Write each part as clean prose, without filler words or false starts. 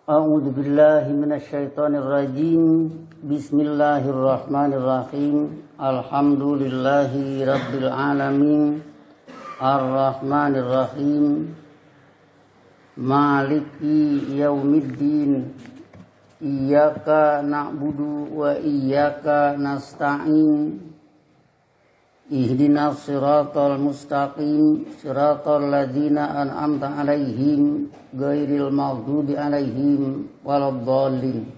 A'udzu billahi minasyaitonir rajim. Bismillahirrahmanirrahim. Alhamdulillahi rabbil alamin. Arrahmanir rahim. Maliki yaumiddin. Iyyaka na'budu wa iyyaka nasta'in. Ihdinas siratal mustaqim, siratal ladzina an'amta 'alaihim ghairil maghdubi 'alaihim waladdallin.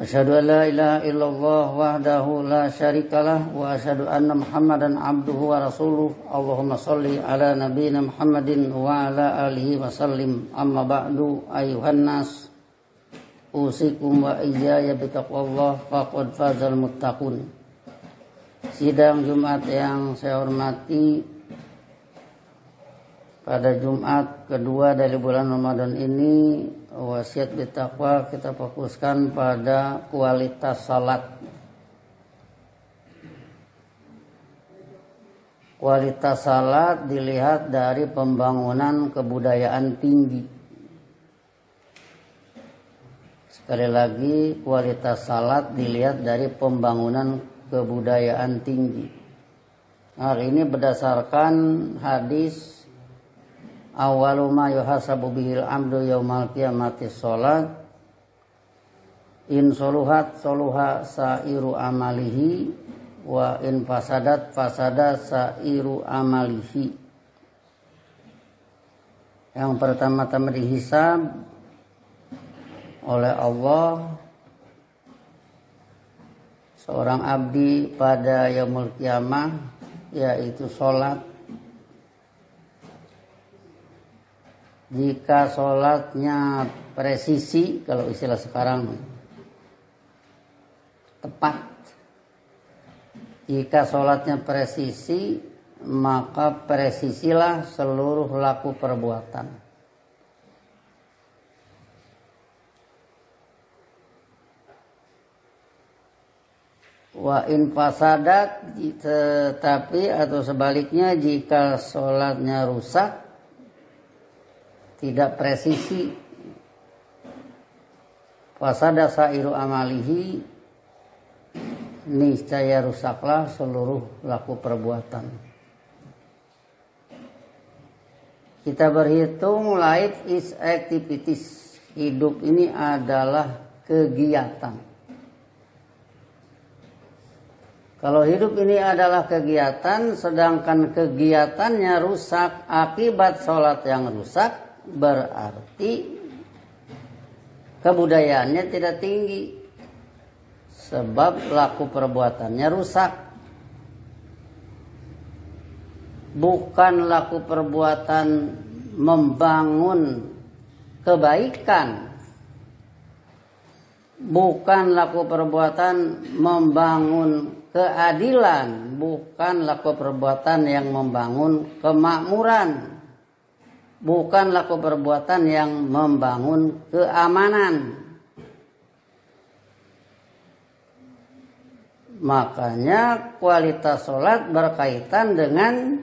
Asyhadu an la ilaha illallah wahdahu la syarikalah wa asyhadu anna Muhammadan 'abduhu wa rasuluh. Allahumma shalli ala nabiyyina Muhammadin wa ala alihi wa sallim. Amma ba'du, ayuhan nas, usikum wa iyaya bitaqwallah faqad fazal muttaqun. Sidang Jumat yang saya hormati, pada Jumat kedua dari bulan Ramadan ini, wasiat bertakwa kita fokuskan pada kualitas salat. Kualitas salat dilihat dari pembangunan kebudayaan tinggi. Sekali lagi, kualitas salat dilihat dari pembangunan kebudayaan tinggi. Hari ini berdasarkan hadis awwalu ma yuhasabu bihil amdu yaumal qiyamati sholat, in soluhat soluha sairu amalihi wa in fasadat fasada sairu amalihi. Yang pertama-tama dihisab oleh Allah seorang abdi pada yaumul qiyamah, yaitu sholat. Jika sholatnya presisi, kalau istilah sekarang tepat, jika sholatnya presisi, maka presisilah seluruh laku perbuatan. Wa in fasadat, tetapi atau sebaliknya, jika sholatnya rusak, tidak presisi, fasada sairu amalihi, niscaya rusaklah seluruh laku perbuatan. Kita berhitung life is activities, hidup ini adalah kegiatan. Kalau hidup ini adalah kegiatan, sedangkan kegiatannya rusak akibat sholat yang rusak, berarti kebudayaannya tidak tinggi. Sebab laku perbuatannya rusak. Bukan laku perbuatan membangun kebaikan. Bukan laku perbuatan membangun keadilan, bukan laku perbuatan yang membangun kemakmuran, bukan laku perbuatan yang membangun keamanan. Makanya kualitas sholat berkaitan dengan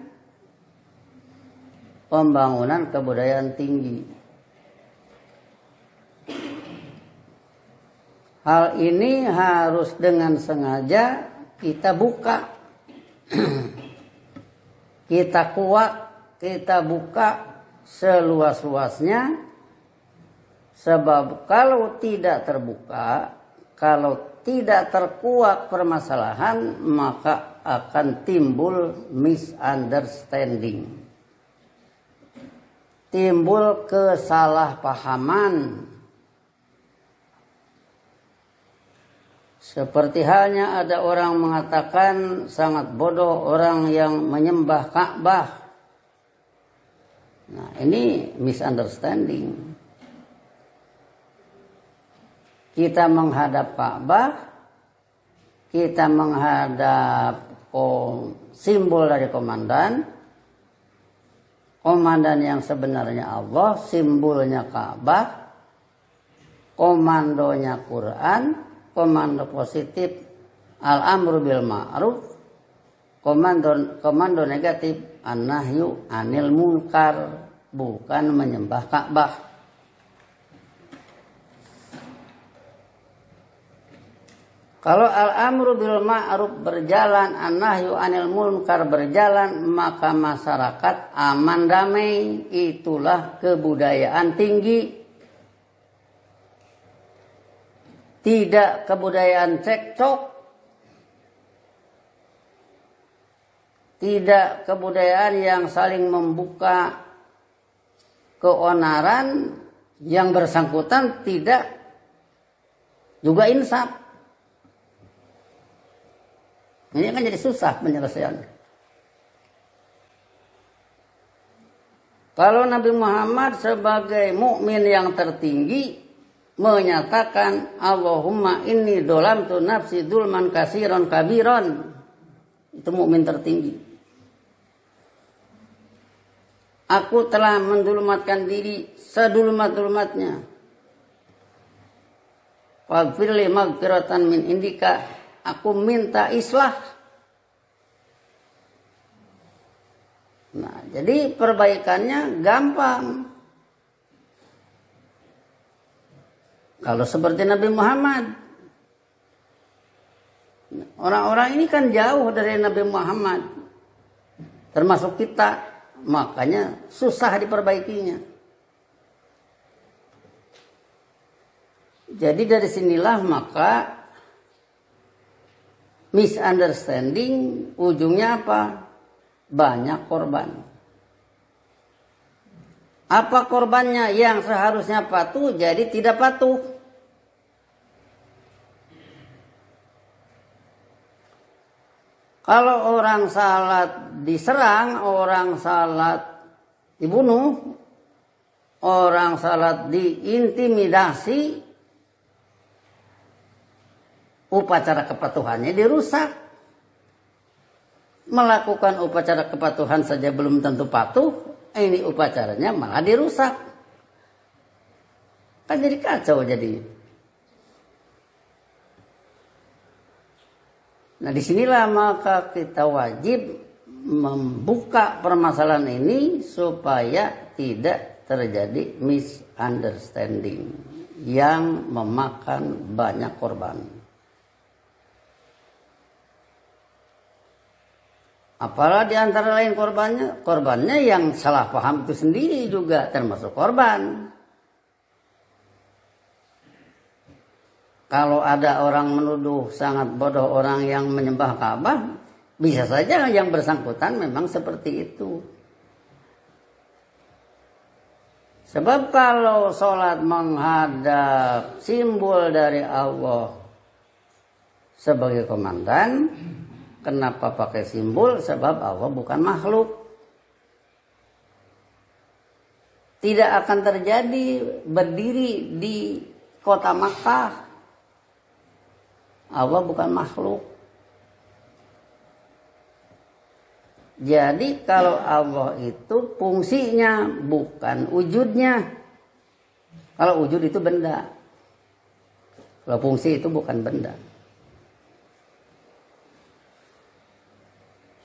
pembangunan kebudayaan tinggi. Hal ini harus dengan sengaja kita buka, kita kuat, kita buka seluas-luasnya. Sebab kalau tidak terbuka, kalau tidak terkuak permasalahan, maka akan timbul misunderstanding, timbul kesalahpahaman. Seperti halnya ada orang mengatakan sangat bodoh orang yang menyembah Ka'bah. Nah, ini misunderstanding. Kita menghadap Ka'bah, kita menghadap simbol dari komandan. Komandan yang sebenarnya Allah, simbolnya Ka'bah, komandonya Quran. Komando positif al-amru bil ma'ruf, komando negatif an-nahyu anil munkar, bukan menyembah Ka'bah. Kalau al-amru bil ma'ruf berjalan, an-nahyu anil munkar berjalan, maka masyarakat aman damai. Itulah kebudayaan tinggi. Tidak kebudayaan cekcok. Tidak kebudayaan yang saling membuka keonaran, yang bersangkutan tidak juga insaf. Ini kan jadi susah penyelesaiannya. Kalau Nabi Muhammad sebagai mukmin yang tertinggi menyatakan Allahumma inni dolamtu nafsi dulman kasiron kabiron, itu mukmin tertinggi. Aku telah mendulumatkan diri sedulumat-dulumatnya. Faghfirli maghfiratan min indika. Aku minta islah. Nah, jadi perbaikannya gampang. Kalau seperti Nabi Muhammad. Orang-orang ini kan jauh dari Nabi Muhammad. Termasuk kita. Makanya susah diperbaikinya. Jadi dari sinilah maka misunderstanding ujungnya apa? Banyak korban. Apa korbannya? Yang seharusnya patuh jadi tidak patuh. Kalau orang salat diserang, orang salat dibunuh, orang salat diintimidasi, upacara kepatuhannya dirusak. Melakukan upacara kepatuhan saja belum tentu patuh, ini upacaranya malah dirusak. Kan jadi kacau jadinya. Nah disinilah maka kita wajib membuka permasalahan ini supaya tidak terjadi misunderstanding yang memakan banyak korban. Apalah di antara lain korbannya yang salah paham itu sendiri juga termasuk korban. Kalau ada orang menuduh sangat bodoh orang yang menyembah Ka'bah, bisa saja yang bersangkutan memang seperti itu. Sebab kalau sholat menghadap simbol dari Allah sebagai komandan, kenapa pakai simbol? Sebab Allah bukan makhluk. Tidak akan terjadi berdiri di kota Makkah. Allah bukan makhluk. Jadi kalau Allah itu fungsinya bukan wujudnya. Kalau wujud itu benda. Kalau fungsi itu bukan benda.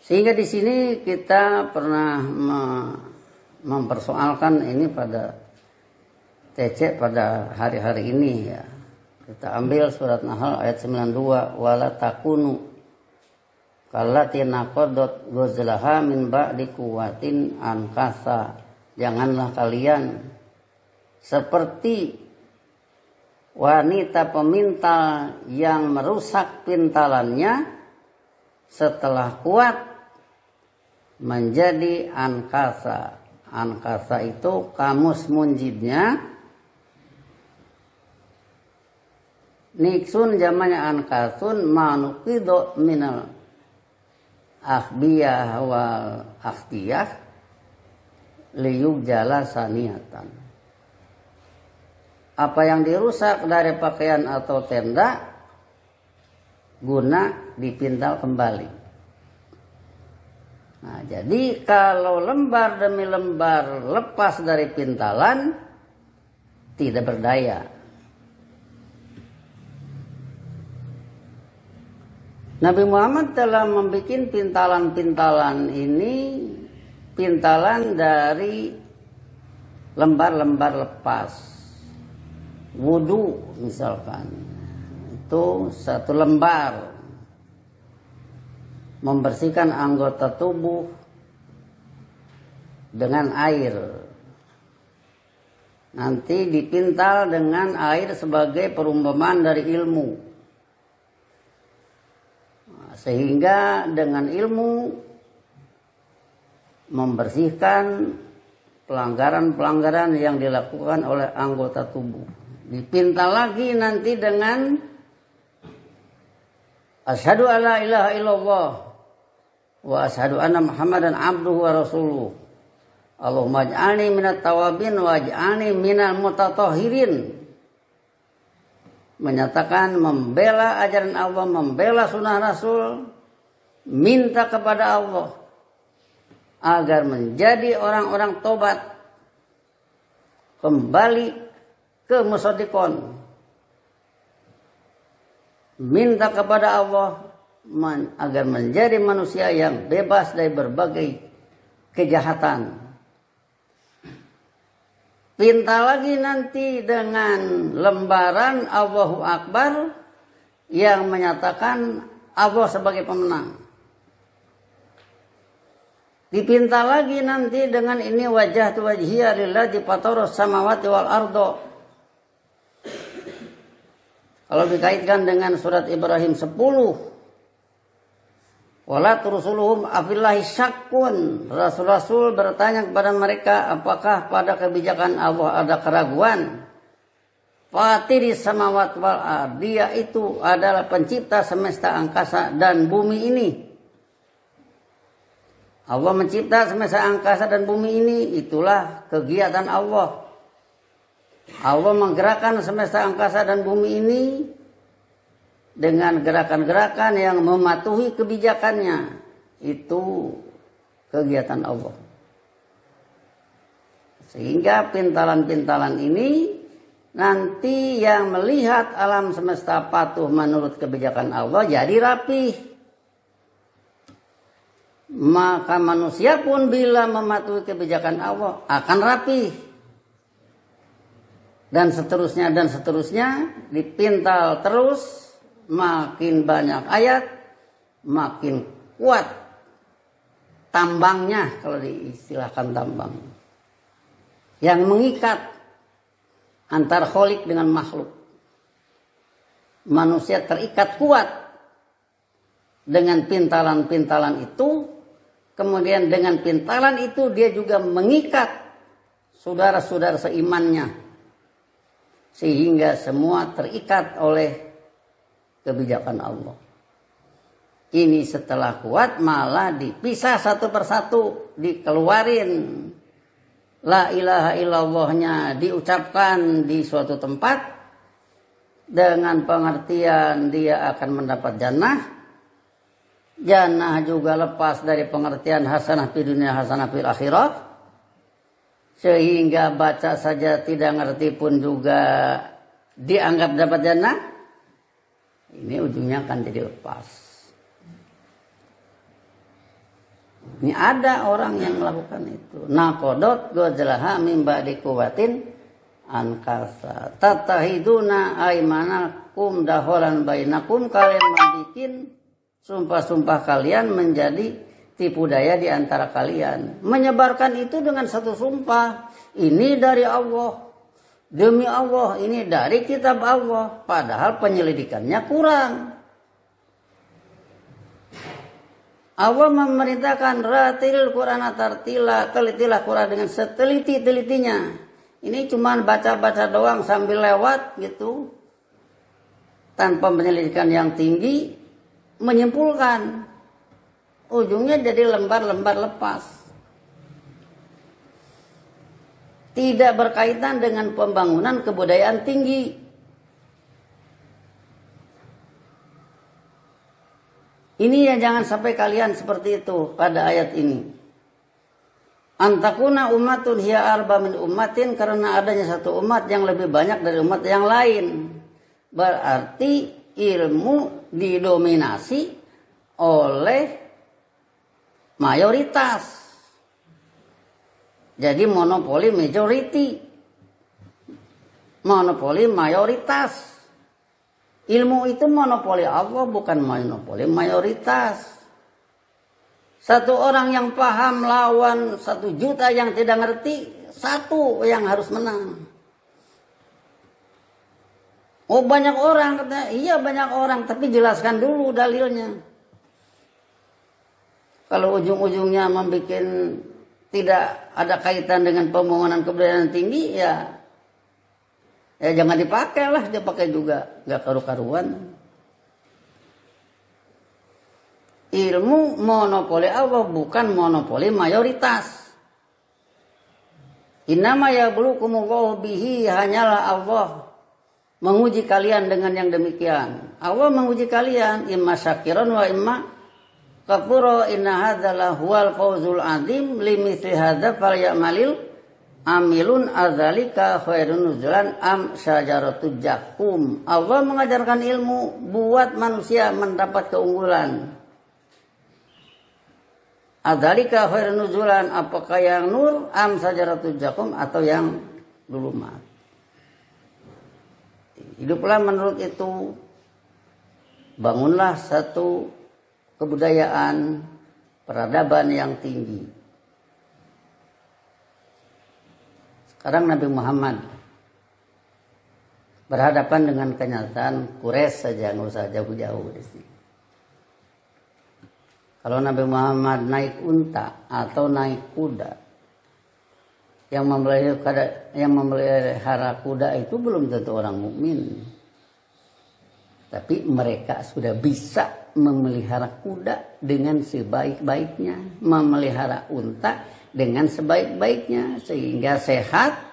Sehingga di sini kita pernah mempersoalkan ini pada TC pada hari-hari ini ya. Kita ambil surat Nahl ayat 92, wala takunu kallati naqadat ghazlaha min ba'di quwwatin ankasa. Janganlah kalian seperti wanita pemintal yang merusak pintalannya setelah kuat menjadi ankasa. Ankasa itu kamus munjidnya. Niksun jamannya ankasun manukido minal akhbiyah wal akhtiyah liyuk jala saniatan. Apa yang dirusak dari pakaian atau tenda guna dipintal kembali. Nah, jadi kalau lembar demi lembar lepas dari pintalan tidak berdaya. Nabi Muhammad telah membuat pintalan-pintalan ini pintalan dari lembar-lembar lepas. Wudu misalkan. itu satu lembar, membersihkan anggota tubuh dengan air. Nanti dipintal dengan air sebagai perumpamaan dari ilmu. Sehingga dengan ilmu membersihkan pelanggaran-pelanggaran yang dilakukan oleh anggota tubuh. Dipintal lagi nanti dengan asyhadu alla ilaha illallah wa asyhadu anna muhammadan abduhu wa rasuluh. Allahumma ij'alni minat tawabin wa ij'alni minal mutatahhirin. Menyatakan membela ajaran Allah, membela sunnah Rasul, minta kepada Allah agar menjadi orang-orang tobat, kembali ke musodikon, minta kepada Allah agar menjadi manusia yang bebas dari berbagai kejahatan. Pinta lagi nanti dengan lembaran Allahu Akbar yang menyatakan Allah sebagai pemenang. Dipinta lagi nanti dengan ini wajhatu wajhiya lillazi fataras samawati wal ardo. Kalau dikaitkan dengan surat Ibrahim 10, wala turusuluhum afillahi syakkun. Rasul-rasul bertanya kepada mereka, apakah pada kebijakan Allah ada keraguan? Fatiris samawati wal ard. Dia itu adalah pencipta semesta angkasa dan bumi ini. Allah mencipta semesta angkasa dan bumi ini, itulah kegiatan Allah. Allah menggerakkan semesta angkasa dan bumi ini dengan gerakan-gerakan yang mematuhi kebijakannya. Itu kegiatan Allah. Sehingga pintalan-pintalan ini nanti yang melihat alam semesta patuh menurut kebijakan Allah jadi rapih. Maka manusia pun bila mematuhi kebijakan Allah akan rapi. Dan seterusnya dipintal terus, makin banyak ayat, makin kuat tambangnya, kalau diistilahkan tambang, yang mengikat antar kholik dengan makhluk. Manusia terikat kuat dengan pintalan-pintalan itu. Kemudian dengan pintalan itu dia juga mengikat saudara-saudara seimannya. Sehingga semua terikat oleh kebijakan Allah. Ini setelah kuat malah dipisah satu persatu. Dikeluarin. La ilaha illallahnya diucapkan di suatu tempat. Dengan pengertian dia akan mendapat jannah. Jannah juga lepas dari pengertian hasanah fid dunya hasanah fil akhirah. Sehingga baca saja tidak ngerti pun juga dianggap dapat jannah. Ini ujungnya akan jadi lepas. Ini ada orang yang melakukan itu. Naqadat ghazlaha min ba'di quwwatin ankasa. Tatahiduna aymanakum daholan bainakum. Kalian membikin sumpah-sumpah kalian menjadi tipu daya di antara kalian. Menyebarkan itu dengan satu sumpah. Ini dari Allah. Demi Allah. Ini dari kitab Allah. Padahal penyelidikannya kurang. Allah memerintahkan ratilil Qur'ana tartila. Telitilah Quran dengan seteliti-telitinya. Ini cuma baca-baca doang sambil lewat gitu. Tanpa penyelidikan yang tinggi. Menyimpulkan ujungnya jadi lembar-lembar lepas, tidak berkaitan dengan pembangunan kebudayaan tinggi. Ini ya, jangan sampai kalian seperti itu pada ayat ini. Antakuna ummatun hiya arba min ummatin, karena adanya satu umat yang lebih banyak dari umat yang lain. Berarti ilmu didominasi oleh mayoritas. Jadi monopoli majority. Monopoli mayoritas. Ilmu itu monopoli Allah, bukan monopoli mayoritas. Satu orang yang paham lawan 1 juta yang tidak ngerti, satu yang harus menang. Oh banyak orang, katanya, iya banyak orang, tapi jelaskan dulu dalilnya. Kalau ujung-ujungnya membuat tidak ada kaitan dengan pembangunan kebudayaan tinggi, ya jangan dipakai lah, dipakai juga nggak karu-karuan. Ilmu monopoli Allah, bukan monopoli mayoritas. Innama yablukumullahu bihi, hanyalah Allah menguji kalian dengan yang demikian. Allah menguji kalian, imma syakiran wa imma kafura, inna hadzalah huwal fawzul azim, limithli hadza falyamalil amilun adzalika khairun nuzulan am syajaratul jakum. Allah mengajarkan ilmu buat manusia mendapat keunggulan. Adzalika khairun nuzulan, apakah yang nur am syajaratul jakum atau yang dulumat. Hiduplah menurut itu, bangunlah satu kebudayaan peradaban yang tinggi. Sekarang Nabi Muhammad berhadapan dengan kenyataan Quraisy saja, nggak usah jauh-jauh di sini. Kalau Nabi Muhammad naik unta atau naik kuda, yang memelihara kuda itu belum tentu orang mukmin. Tapi mereka sudah bisa memelihara kuda dengan sebaik-baiknya, memelihara unta dengan sebaik-baiknya, sehingga sehat.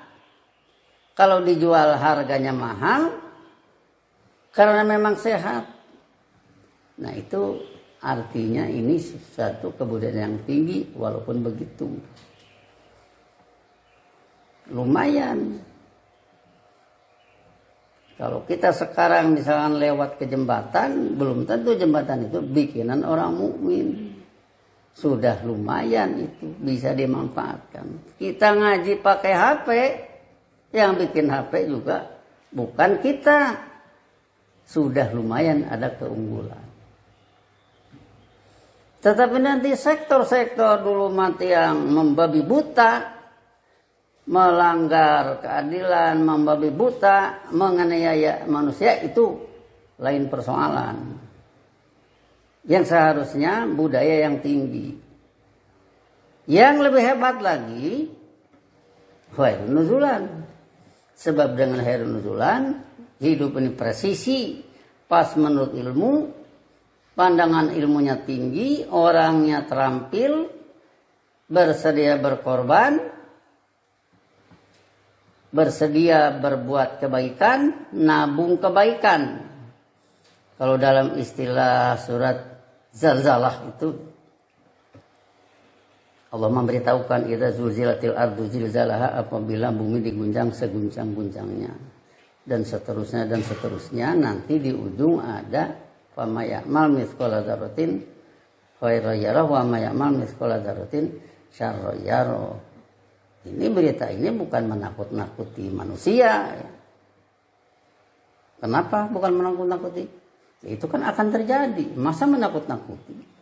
Kalau dijual harganya mahal karena memang sehat. Nah itu artinya ini satu kebudayaan yang tinggi. Walaupun begitu, lumayan. Kalau kita sekarang misalkan lewat ke jembatan, belum tentu jembatan itu bikinan orang mukmin. Sudah lumayan itu, bisa dimanfaatkan. Kita ngaji pakai HP, yang bikin HP juga bukan kita. Sudah lumayan ada keunggulan. Tetapi nanti sektor-sektor dulu mati yang membabi buta, melanggar keadilan, membabi buta, menganiaya manusia, itu lain persoalan. Yang seharusnya budaya yang tinggi. Yang lebih hebat lagi, khairun nuzulan. Sebab dengan khairun nuzulan, hidup ini presisi, pas menurut ilmu, pandangan ilmunya tinggi, orangnya terampil, bersedia berkorban, bersedia berbuat kebaikan, nabung kebaikan. Kalau dalam istilah surat Zalzalah itu, Allah memberitahukan idza zulzilatil ardu zilzalaha, apabila bumi diguncang seguncang-guncangnya, dan seterusnya. Nanti di ujung ada wa may ya'mal mithqala dzarratin khairan yarah wa may ya'mal mithqala dzarratin syarran yarah. Ini berita ini bukan menakut-nakuti manusia. Kenapa bukan menakut-nakuti? Itu kan akan terjadi. Masa menakut-nakuti?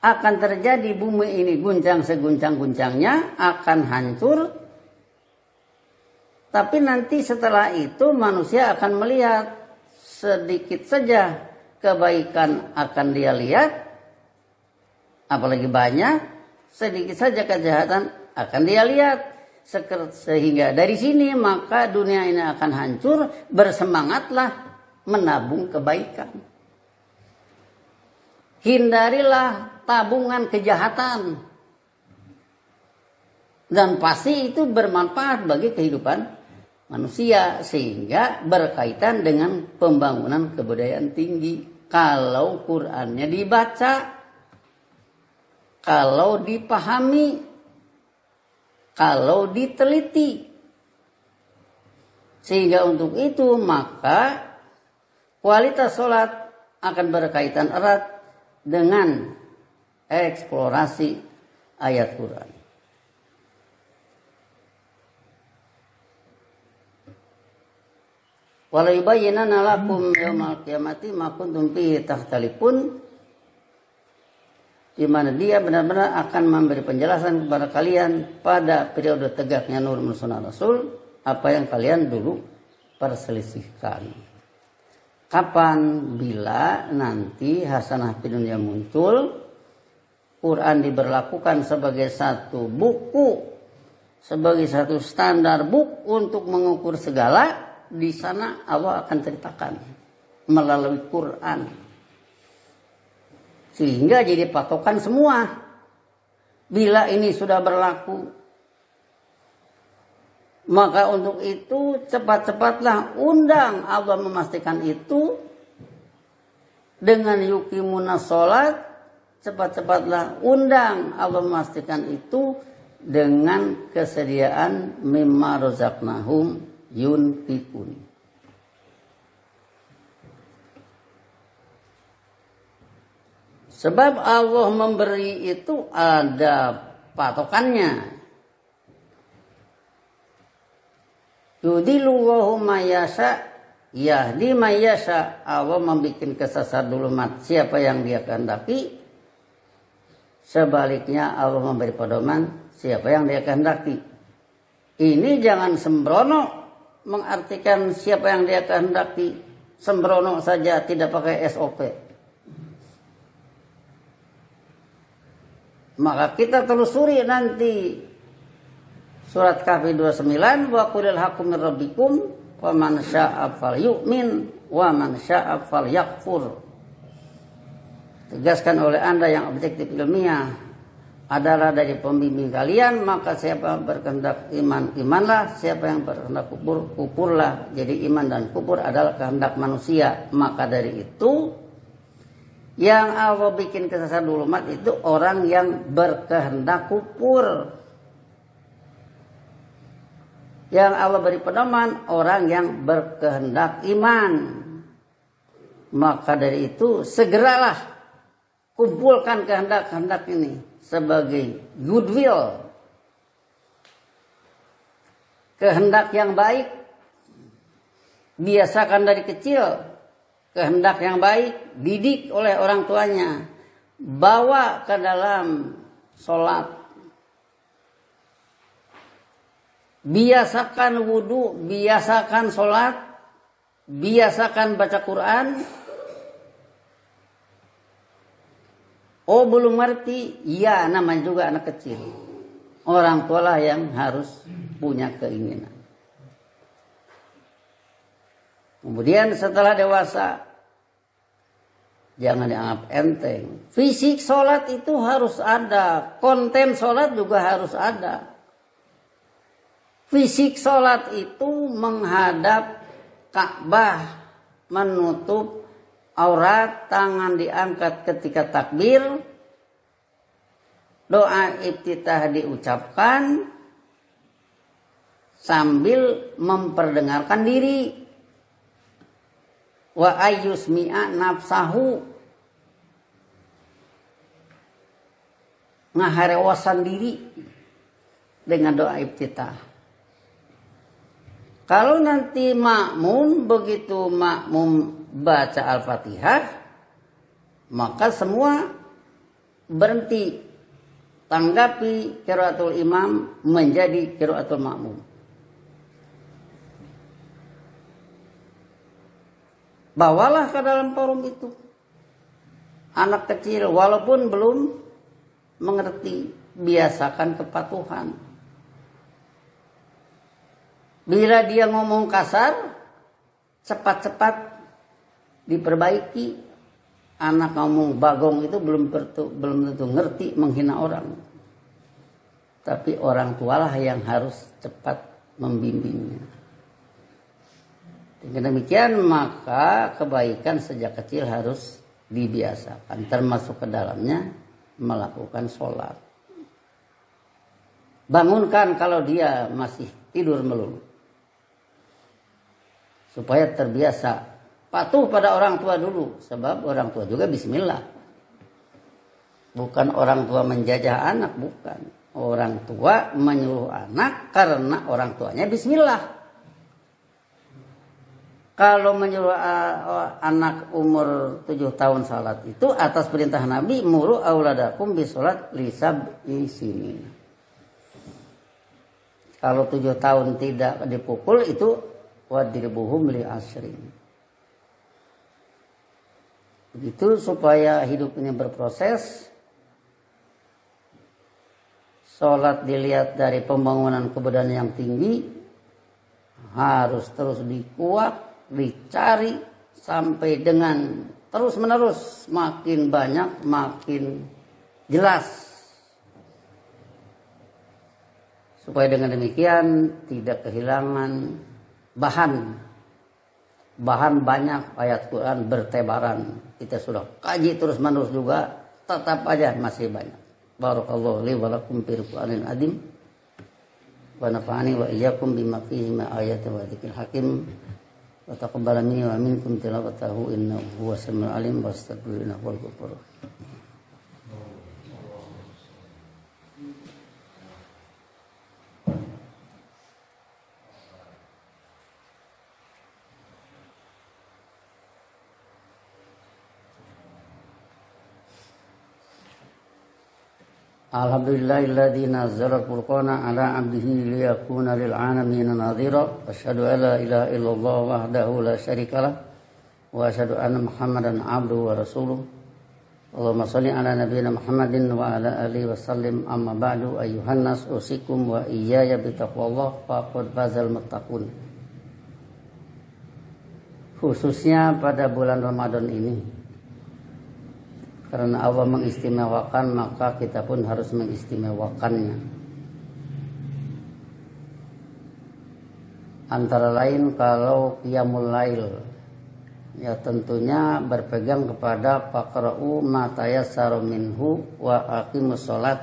Akan terjadi, bumi ini guncang seguncang-guncangnya, akan hancur. Tapi nanti setelah itu manusia akan melihat sedikit saja kebaikan akan dia lihat. Apalagi banyak, sedikit saja kejahatan akan dia lihat. Sehingga dari sini maka dunia ini akan hancur. Bersemangatlah menabung kebaikan. Hindarilah tabungan kejahatan. Dan pasti itu bermanfaat bagi kehidupan manusia. Sehingga berkaitan dengan pembangunan kebudayaan tinggi. Kalau Qur'annya dibaca, kalau dipahami, kalau diteliti. Sehingga untuk itu maka kualitas sholat akan berkaitan erat dengan eksplorasi ayat Quran. Wala yubayyinanna lakum yaumal qiyamati ma kuntum fihi takhtalifun, di mana dia benar-benar akan memberi penjelasan kepada kalian pada periode tegaknya nur sunnah Rasul apa yang kalian dulu perselisihkan. Kapan? Bila nanti hasanah fid dunya muncul, Quran diberlakukan sebagai satu buku, sebagai satu standar buku untuk mengukur segala, di sana Allah akan ceritakan melalui Quran. Sehingga jadi patokan semua. Bila ini sudah berlaku, maka untuk itu cepat-cepatlah undang Allah memastikan itu dengan yuqimuna sholat. Cepat-cepatlah undang Allah memastikan itu dengan kesediaan mimma razaqnahum yunfiqun. Sebab Allah memberi itu ada patokannya. Yudilullahu mayasha yahdi mayasha. Allah membuat kesasar dulu siapa yang dia kehendaki. Sebaliknya Allah memberi pedoman siapa yang dia kehendaki. Ini jangan sembrono mengartikan siapa yang dia kehendaki. Sembrono saja tidak pakai SOP. Maka kita telusuri nanti surat Kahfi 29, wa qulil haqqu min rabbikum wa man syaa'a falyu'min wa man syaa'a falyakfur. Tegaskan oleh Anda yang objektif ilmiah adalah dari pembimbing kalian, maka siapa berkehendak iman, imanlah, siapa yang berkehendak kufur, kufurlah. Jadi iman dan kufur adalah kehendak manusia. Maka dari itu yang Allah bikin kesesatan dulu itu orang yang berkehendak kufur. Yang Allah beri pedoman orang yang berkehendak iman. Maka dari itu segeralah kumpulkan kehendak-kehendak ini sebagai goodwill. Kehendak yang baik. Biasakan dari kecil. Kehendak yang baik didik oleh orang tuanya. Bawa ke dalam sholat. Biasakan wudu, biasakan sholat, biasakan baca Quran. Oh belum ngerti, ya namanya juga anak kecil. Orang tua lah yang harus punya keinginan. Kemudian setelah dewasa, jangan dianggap enteng. Fisik sholat itu harus ada, konten sholat juga harus ada. Fisik sholat itu menghadap Ka'bah, menutup aurat, tangan diangkat ketika takbir, doa iftitah diucapkan sambil memperdengarkan diri. Wa ayyusmi'a nafsahu, ngaharewasan diri dengan doa iftitah. Kalau nanti makmum, begitu makmum baca Al-Fatihah, maka semua berhenti, tanggapi qiraatul imam menjadi qiraatul makmum. Bawalah ke dalam forum itu anak kecil walaupun belum mengerti, biasakan kepatuhan. Bila dia ngomong kasar, cepat-cepat diperbaiki. Anak ngomong bagong itu belum tentu ngerti menghina orang. Tapi orang tualah yang harus cepat membimbingnya. Dengan demikian maka kebaikan sejak kecil harus dibiasakan. Termasuk ke dalamnya melakukan sholat. Bangunkan kalau dia masih tidur melulu. Supaya terbiasa patuh pada orang tua dulu. Sebab orang tua juga bismillah. Bukan orang tua menjajah anak, bukan. Orang tua menyuruh anak karena orang tuanya bismillah. Kalau menyuruh anak umur 7 tahun salat itu atas perintah Nabi, muru auladakum bisolat lisab'i sinin. Kalau 7 tahun tidak dipukul itu wadribuhum li asrin. Begitu supaya hidup ini berproses. Sholat dilihat dari pembangunan kebudayaan yang tinggi, harus terus dikuak, dicari sampai dengan terus menerus makin banyak, makin jelas. Supaya dengan demikian tidak kehilangan bahan banyak, ayat Quran bertebaran. Kita sudah kaji terus menerus juga, tetap aja masih banyak. Barakallahu li wa lakum fil Qur'anil azim wa nafa'ani wa iyyakum bima fihi min ayatin wa dzikril hakim wa taqabbal minni wa minkum tilawatahu innahu huwas samiul alim wa astaghfiruhu innahu huwal ghafurur rahim. Alhamdulillahilladzi nazzala al-furqana ala 'abdihi liyakuna lil 'alamin nadhira. Asyhadu an la ilaha illallah wahdahu la syarikalah wa asyhadu anna Muhammadan 'abduhu wa rasuluh. Allahumma shalli ala nabiyyina Muhammadin wa ala alihi wa sallim. Amma ba'du, ayyuhan nas usikum wa iyaya bi taqwallah faqad fazal muttaqun. Khususnya pada bulan Ramadan ini, karena Allah mengistimewakan, maka kita pun harus mengistimewakannya. Antara lain kalau qiyamul lail, ya tentunya berpegang kepada faqra'u ma tayassara minhu wa aqimus shalat.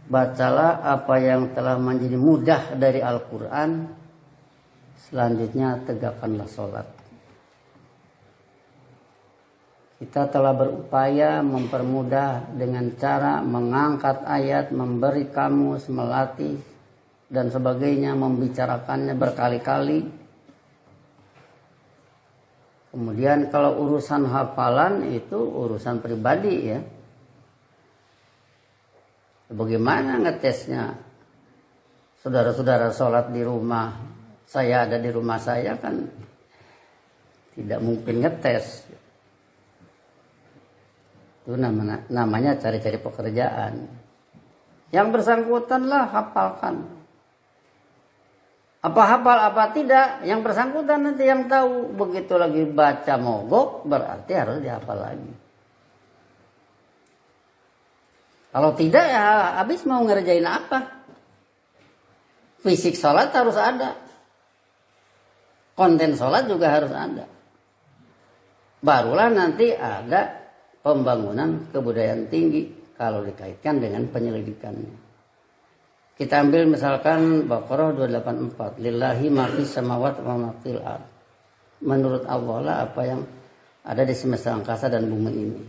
Bacalah apa yang telah menjadi mudah dari Al-Quran. Selanjutnya tegakkanlah sholat. Kita telah berupaya mempermudah dengan cara mengangkat ayat, memberi kamus, melatih, dan sebagainya, membicarakannya berkali-kali. Kemudian kalau urusan hafalan itu urusan pribadi ya. Bagaimana ngetesnya? Saudara-saudara sholat di rumah, saya ada di rumah saya kan tidak mungkin ngetes. Itu namanya cari-cari pekerjaan. Yang bersangkutan lah hafalkan. Apa hafal apa tidak, yang bersangkutan nanti yang tahu. Begitu lagi baca mogok berarti harus dihafal lagi. Kalau tidak ya habis mau ngerjain apa? Fisik sholat harus ada. Konten sholat juga harus ada. Barulah nanti ada pembangunan kebudayaan tinggi kalau dikaitkan dengan penyelidikannya. Kita ambil misalkan Baqarah 284, lillahi ma fis samawati wa ma fil ard. Menurut Allah lah apa yang ada di semesta angkasa dan bumi ini.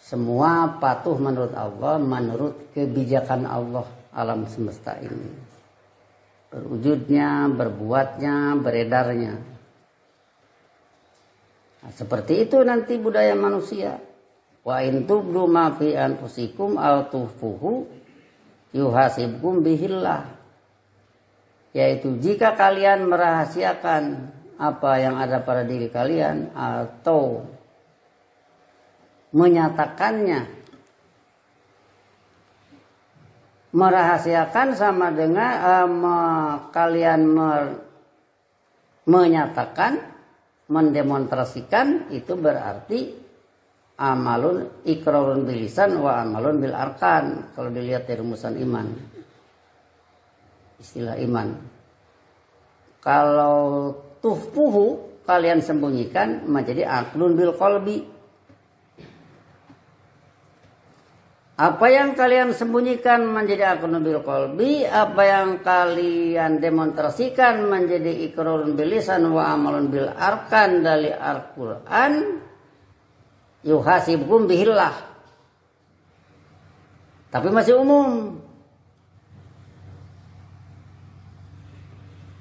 Semua patuh menurut Allah, menurut kebijakan Allah alam semesta ini. Berwujudnya, berbuatnya, beredarnya. Nah, seperti itu nanti budaya manusia. Wa in tubdu ma fi anfusikum aw tukhfuhu yuhasibkum bihillah. Yaitu jika kalian merahasiakan apa yang ada pada diri kalian atau menyatakannya. Merahasiakan sama dengan kalian menyatakan, mendemonstrasikan, itu berarti amalun iqrarun bil lisan wa amalun bil arkan. Kalau dilihat dari rumusan iman, istilah iman. Kalau tuhfuhu, kalian sembunyikan, menjadi aqlun bil qalbi. Apa yang kalian sembunyikan menjadi aqlun bil qalbi, apa yang kalian demonstrasikan menjadi iqrarun bil lisan wa amalun bil arkan dari Al-Qur'an, yuhasibkum bihillah. Tapi masih umum.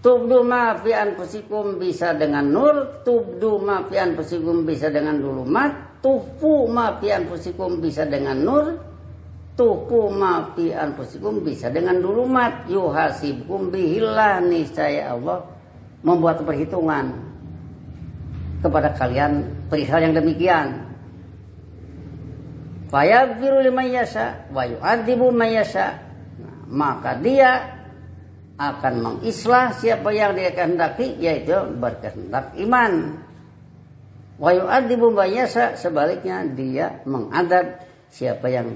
Tubdu ma fi anfusikum bisa dengan nur, tubdu ma fi anfusikum bisa dengan dulumat, tufu ma fi anfusikum bisa dengan nur, tufu ma fi anfusikum bisa dengan dulumat. Yuhasibkum bihillah, niscaya Allah membuat perhitungan kepada kalian perihal yang demikian. Fayaghfiru liman yasha wa yu'adzibu man yasha. Maka dia akan mengislah siapa yang dia kehendaki, yaitu berkehendak iman. Wa yu'adzibu man yasha, sebaliknya dia mengadab siapa yang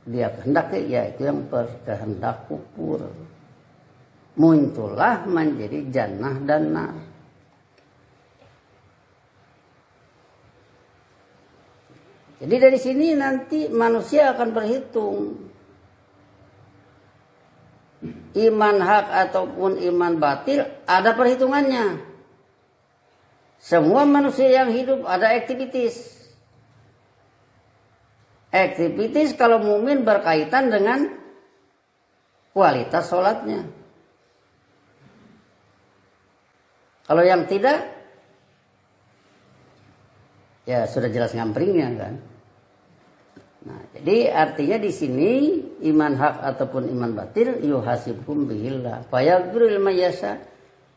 dia kehendaki, yaitu yang berkehendak kufur. Muncullah menjadi jannah dan nar. Jadi dari sini nanti manusia akan berhitung iman hak ataupun iman batil, ada perhitungannya. Semua manusia yang hidup ada aktivitas. Aktivitas kalau mukmin berkaitan dengan kualitas sholatnya. Kalau yang tidak, ya sudah jelas ngampringnya kan. Nah, jadi artinya di sini iman hak ataupun iman batil yuhasibkum bihillah. Fayaghfiru liman yasha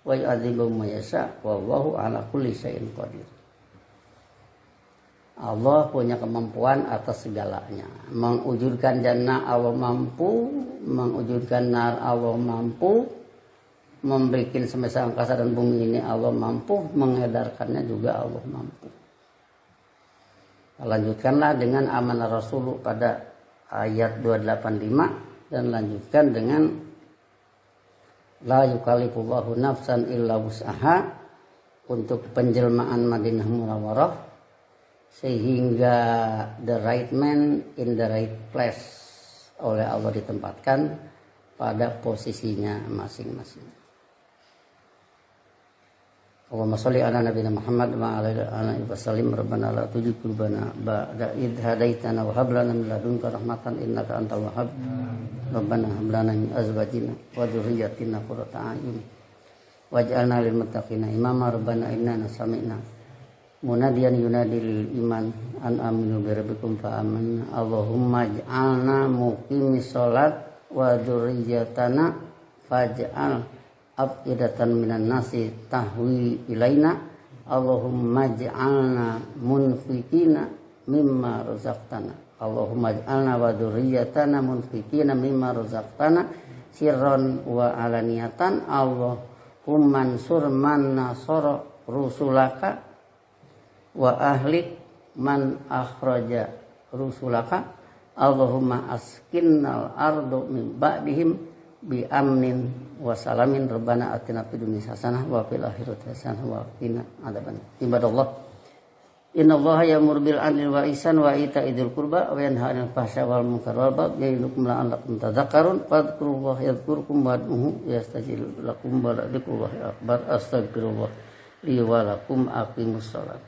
wa yu'adzibu man yasha wallahu ala kulli syai'in qadir. Allah punya kemampuan atas segalanya. Mengwujudkan jannah Allah mampu, mewujudkan nar Allah mampu, membikin semesta angkasa dan bumi ini Allah mampu, mengedarkannya juga Allah mampu. Lanjutkanlah dengan amanah Rasul pada ayat 285 dan lanjutkan dengan la yukallifullahu nafsan illa wus'aha untuk penjelmaan Madinah Munawwarah sehingga the right man in the right place oleh Allah ditempatkan pada posisinya masing-masing. Allahumma sholli ala nabiyina Muhammad wa ala alihi wasallim. Rabbana la tuzigh qulubana ba'da idh hadaitana wa hab lana min ladunka rahmatan innaka antal wahhab. Rabbana hab lana min azwajina wa dhurriyyatina qurrata a'yun waj'alna lil muttaqina imama. Rabbana innana sami'na munadiyan yunadi lil iman an aminu bi rabbikum fa amanna. Allahumma ij'alna muqimis shalat wa dhurriyyatana faj'al afidatan minan nasi tahwi ilaina. Allahumma ij'alna munfikina mimma razaqtana. Allahumma ij'alna wa dzurriyyatana munfikina mimma razaqtana sirran wa alaniyatan. Allahumma ansur man nasara rusulaka wa ahlik man akhraja rusulaka. Allahumma askinnal ardu min ba'dihim bi amnin wa salamin. Rabbana atina fid dunya hasanah wa fil akhirati hasanah wa qina adzabannar. Ibadallah, innallaha ya'muru bil 'adli wal ihsani wa ita'i dzil qurba wa yanha 'anil fahsya'i wal munkari wal baghi ya'idukum la'allakum tadhakkarun. Fadhkurullaha yadhkurkum wad'uhu yastajib lakum wa la dzikrullahi akbar. Astaghfirullah li wa lakum. Aqimus shalat.